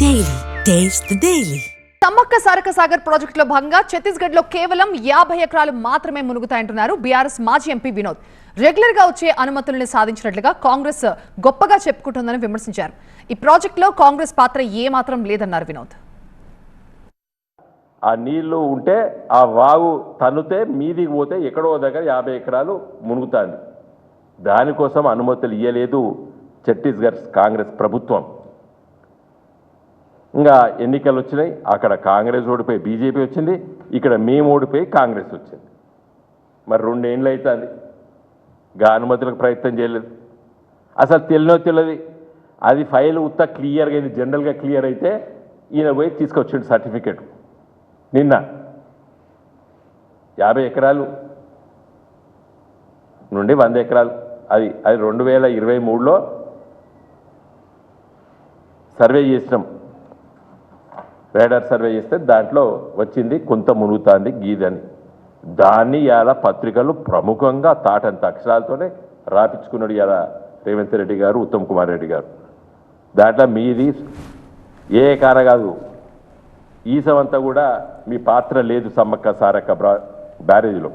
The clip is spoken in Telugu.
Daily. Taste the Daily. Sammakka Sarakka Sagar ప్రాజెక్టులో భాగంగా ఛత్తీస్గఢ్ లో కేవలం 50 ఎకరాలు మాత్రమే మునుగుతాయంటున్నారు బీఆర్ఎస్ మాజీ ఎంపీ వినోద్. రెగ్యులర్ గా వచ్చే అనుమతులను సాధించినట్లుగా కాంగ్రెస్ గొప్పగా చెప్పుకుంటుందని విమర్శించారు. ఈ ప్రాజెక్టులో కాంగ్రెస్ పాత్ర ఏ మాత్రం లేదన్నారు వినోద్. ఆ నీళ్లు ఉంటే ఆ వాగు తన్నుతే మీదికి పోతే ఎక్కడో దగ్గర 50 ఎకరాలు మునుగుతాంది. దానికోసం అనుమతులు ఇవ్వలేదు ఛత్తీస్గఢ్ కాంగ్రెస్ ప్రభుత్వం. ఇంకా ఎన్నికలు వచ్చినాయి, అక్కడ కాంగ్రెస్ ఓడిపోయి బీజేపీ వచ్చింది, ఇక్కడ మేము ఓడిపోయి కాంగ్రెస్ వచ్చింది. మరి 2 ఏళ్ళు అవుతుంది, గా అనుమతులకు ప్రయత్నం చేయలేదు. అసలు తెలియదు అది ఫైల్ ఉత్త క్లియర్గా అయింది. జనరల్గా క్లియర్ అయితే ఈయన పోయి తీసుకొచ్చిండు సర్టిఫికేట్. నిన్న 50 ఎకరాలు నుండి 100 ఎకరాలు అది 2023లో సర్వే చేసినాం. రేడార్ సర్వే చేస్తే దాంట్లో వచ్చింది కొంత మునుగుతాంది గీదని. దాన్ని ఇలా పత్రికలు ప్రముఖంగా తాటంత అక్షరాలతోనే రాపించుకున్నాడు ఇలా రేవంత్ రెడ్డి గారు, ఉత్తమ్ కుమార్ రెడ్డి గారు. దాంట్లో మీది ఏ కార కాదు, ఈసమంతా కూడా మీ పాత్ర లేదు సమ్మక్క సారక్క బ్యారేజీలో.